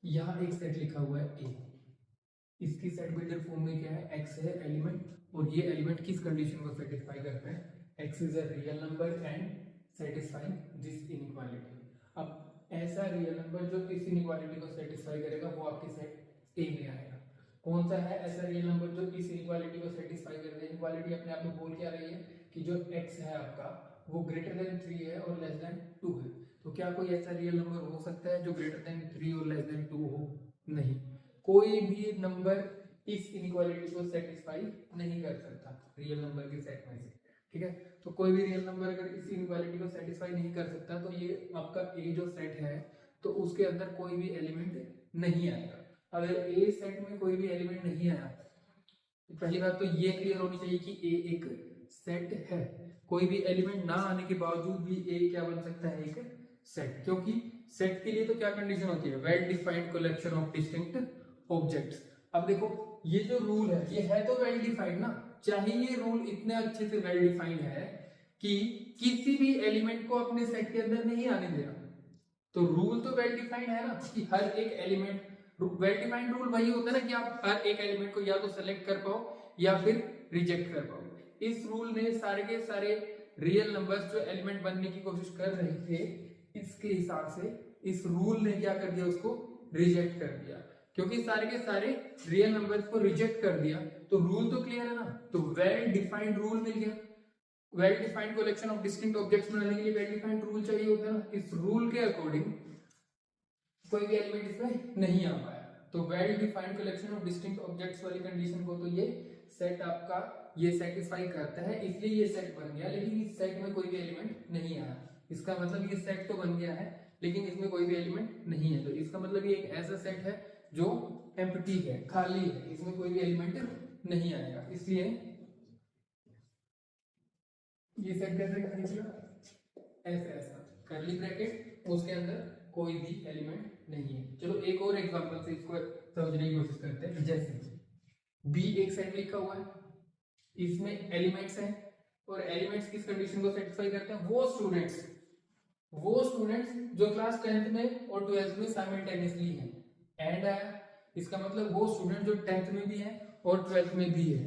यहाँ एक सेट लिखा हुआ है ए, इसकी सेट बिल्डर फॉर्म में क्या है, एक्स है एलिमेंट, और ये एलिमेंट किस कंडीशन को सेटिस्फाई करता है, x is a real number and satisfying this inequality. अब ऐसा रियल नंबर जो इस इनइक्वालिटी को सेटिस्फाई करेगा वो आपके सेट ए में आएगा। कौन सा है ऐसा रियल नंबर जो इस इनइक्वालिटी को सेटिस्फाई कर दे। इनइक्वालिटी अपने आप में बोल क्या रही है कि जो x है आपका वो ग्रेटर देन 3 है और लेस देन 2 है। तो क्या कोई ऐसा रियल नंबर हो सकता है जो ग्रेटर देन 3 और लेस देन 2 हो? नहीं, कोई भी नंबर इस इनइक्वालिटी को सेटिस्फाई नहीं कर सकता रियल नंबर के सेट में से। ठीक है, तो कोई भी रियल नंबर अगर इस इनइक्वालिटी को सेटिस्फाई नहीं कर सकता तो ये आपका ए जो सेट है तो उसके अंदर कोई भी एलिमेंट नहीं आएगा। अगर ए सेट में कोई भी एलिमेंट नहीं आया तो पहली बात तो ये क्लियर होनी चाहिए कि ए एक सेट है। कोई भी एलिमेंट ना आने के बावजूद भी ए क्या बन सकता है, एक सेट। क्योंकि सेट के लिए तो क्या कंडीशन होती है, well defined collection of distinct objects. अब देखो ये जो रूल है ये है तो वेल डिफाइंड ना, चाहे ये रूल इतने अच्छे से वेल डिफाइंड है कि किसी भी एलिमेंट को अपने सेट के अंदर नहीं आने देना, तो रूल तो वेल डिफाइंड है ना कि हर एक एलिमेंट, वेल डिफाइंड रूल वही होता है ना कि आप हर एक एलिमेंट को या तो सेलेक्ट कर पाओ या फिर रिजेक्ट कर पाओ। इस रूल ने सारे के सारे रियल नंबर्स जो एलिमेंट बनने की कोशिश कर रहे थे इसके हिसाब से इस रूल ने क्या कर दिया, उसको रिजेक्ट कर दिया। क्योंकि सारे के सारे रियल नंबर्स को रिजेक्ट कर दिया तो रूल तो क्लियर है ना, तो वेल डिफाइंड रूल मिल गया। Well defined collection of distinct objects बनाने के लिए वेल डिफाइंड रूल चाहिए होता है ना, इस रूल के अकॉर्डिंग कोई भी एलिमेंट इसमें नहीं आ पाया। तो well defined collection of distinct objects वाली कंडीशन को तो ये सेट आपका ये सेटिस्फाई करता है, इसलिए ये सेट बन गया। लेकिन इस सेट में कोई भी एलिमेंट नहीं आया, इसका मतलब ये सेट तो बन गया है लेकिन इसमें कोई भी एलिमेंट नहीं है। तो इसका मतलब ये एक ऐसा सेट है जो एम्प्टी है, खाली है, इसमें कोई भी एलिमेंट नहीं आएगा। इसलिए ये सेट कैसे निकला, ऐसा ऐसा कर्ली ब्रैकेट उसके अंदर कोई भी एलिमेंट नहीं है। चलो एक और एग्जांपल से इसको समझने की कोशिश करते हैं। जैसे बी एक सेट लिखा हुआ है, इसमें एलिमेंट्स हैं और एलिमेंट्स किस कंडीशन को सेटिस्फाई करते हैं, वो स्टूडेंट्स जो क्लास 10th में और 12th में साइमल्टेनियसली हैं। एंड आया, इसका मतलब वो स्टूडेंट जो 10th में भी है और 12th में भी है।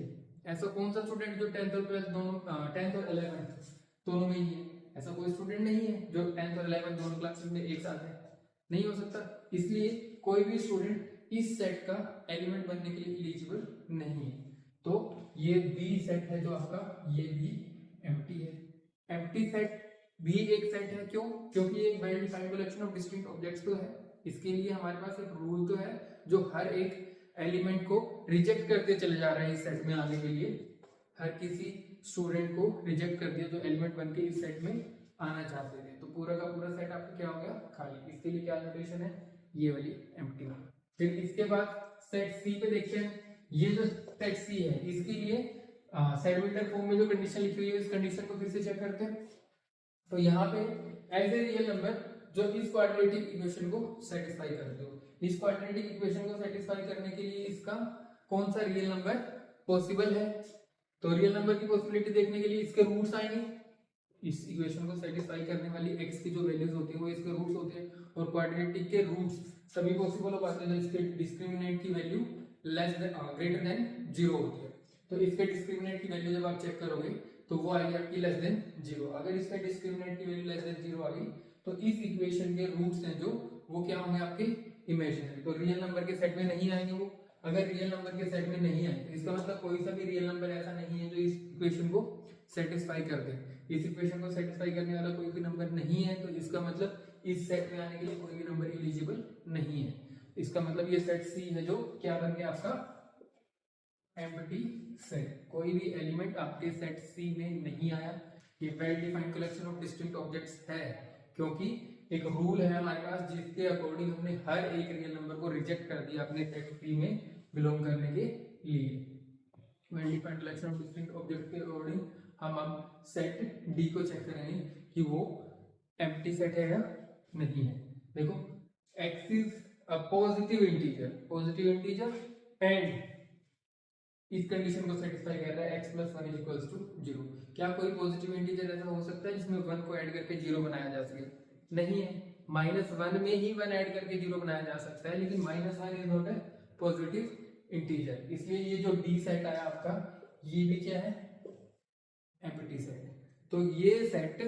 ऐसा कौन सा स्टूडेंट जो 10th और 12th दोनों 10th और 11th दोनों में ही है? ऐसा कोई स्टूडेंट नहीं है जो 10th और 11th दोनों क्लासेस में एक साथ है, नहीं हो सकता। इसलिए कोई भी स्टूडेंट इस सेट का एलिमेंट बनने के लिए एलिजिबल नहीं है। तो ये बी सेट है जो आपका, ये भी एम्प्टी है। एम्प्टी सेट भी एक सेट है, क्यों? क्योंकि एक well defined collection of distinct objects तो है। इसके लिए हमारे पास एक रूल तो है जो हर एक एलिमेंट को रिजेक्ट करते चले जा रहे हैं इस सेट में आने के लिए। हर किसी स्टूडेंट को रिजेक्ट कर दिया जो एलिमेंट बन के इस सेट में आना चाहते थे। तो पूरा का पूरा सेट आपका क्या हो गया, खाली। इसके लिए क्या नोटेशन है, ये वाली एम्प्टी। फिर इसके बाद सेट सी पे देखते हैं। ये जो सेट सी है इसके लिए सेट बिल्डर फॉर्म में जो कंडीशन लिखी हुई है इस कंडीशन को फिर से चेक करते हैं। तो यहाँ पे एज ए रियल नंबर जो इस क्वाड्रेटिक इक्वेशन को सेटिस्फाई करते हो, इस क्वाड्रेटिक इक्वेशन को सेटिस्फाई करने के लिए इसका कौन सा रियल नंबर पॉसिबल है? तो रियल नंबर की पॉसिबिलिटी देखने के लिए इसके रूट्स आएंगे। इस इक्वेशन को सेटिस्फाई करने वाली x की जो वैल्यूज होती है वो इसके रूट्स होते हैं, और क्वाड्रेटिक के रूट्स तभी पॉसिबल हो पाते हैं जब इसके डिस्क्रिमिनेंट की value less than greater than 0 होती है। तो इसके डिस्क्रिमिनेंट की वैल्यू जब आप चेक करोगे तो वो आएगी आपकी लेस देन 0। अगर इसका डिस्क्रिमिनेंट की वैल्यू लेस देन 0 आ गई तो इस इक्वेशन के रूट्स हैं जो वो क्या होंगे, आपके इमेजिनरी। तो रियल नंबर के सेट में नहीं आएंगे वो। अगर रियल नंबर के सेट में नहीं आए तो इसका मतलब कोई सा भी रियल नंबर ऐसा नहीं है जो इस इक्वेशन को सेटिस्फाई कर दे। इस इक्वेशन को सेटिस्फाई करने वाला कोई भी नंबर नहीं है, तो इसका मतलब इस सेट में आने के लिए कोई भी नंबर एलिजिबल नहीं है। इसका मतलब ये सेट सी है जो क्या बन गया आपका, एम्प्टी सेट। कोई भी एलिमेंट आपके सेट सी में नहीं आया। ये well defined collection of distinct objects है क्योंकि एक रूल है हमारे पास जिसके अकॉर्डिंग हमने हर एक रियल नंबर को रिजेक्ट कर दिया अपने सेट सी में बिलोंग करने के लिए। Well defined collection of distinct object के अकॉर्डिंग हम अब सेट डी को चेक करेंगे कि वो एम्प्टी सेट है या नहीं है। देखो x is a positive integer and इस कंडीशन को सेटिस्फाई कर रहा है x + 1 = 0। क्या कोई पॉजिटिव इंटीजर ऐसा हो सकता है जिसमें 1 को ऐड करके 0 बनाया जा सके? नहीं है। -1 में ही 1 ऐड करके 0 बनाया जा सकता है, लेकिन -1 is not a positive integer, इसलिए ये जो डी सेट आया आपका, ये भी क्या है, एम्प्टी सेट। तो ये सेट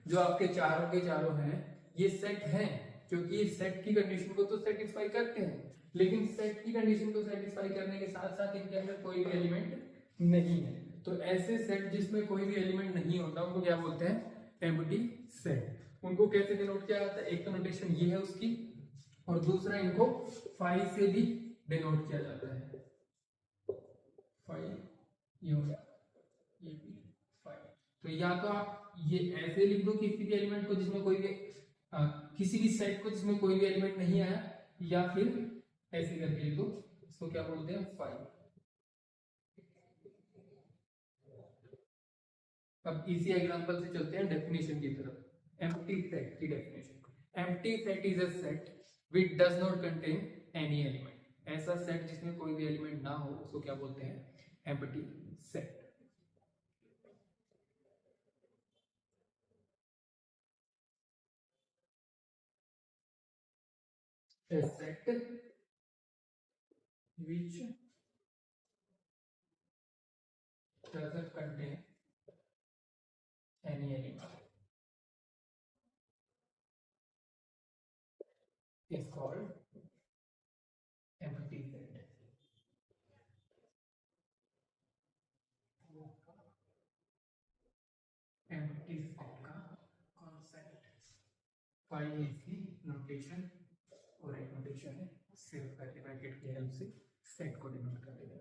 जो आपके चारों के चारों हैं, ये सेट हैं क्योंकि ये सेट की कंडीशन को तो सेटिस्फाई करते हैं, लेकिन सेट की कंडीशन को सेटिस्फाई करने के साथ साथ इनके अंदर कोई भी एलिमेंट नहीं है। तो ऐसे सेट जिसमें कोई भी एलिमेंट नहीं होता उनको क्या बोलते हैं, एम्प्टी सेट। उनको कैसे डिनोट किया जाता है, एक तो नोटेशन ये है उसकी, और दूसरा इनको फाई से भी डिनोट किया जाता है। फाई ये हो गया, ये भी फाई। तो या तो आप ये ऐसे लिख दो किसी भी एलिमेंट को जिसमें कोई भी किसी भी सेट को जिसमें कोई भी एलिमेंट नहीं आया, या फिर ऐसे करके लिख दो, इसको क्या बोलते हैं, फाई। अब इसी एग्जांपल से चलते हैं डेफिनेशन की तरफ। एम्प्टी सेट की definition, empty set is a set which does not contain any element. ऐसा सेट जिसमें कोई भी एलिमेंट ना हो उसको क्या बोलते हैं, empty set. A set which doesn't contain any element is called empty set। empty set का कॉन्सेप्ट, फाइल इसकी नोटेशन, और एक नोटेशन है सिर्फ करके ब्रैकेट की हेल्प से सेट को डिनोट कर देगा।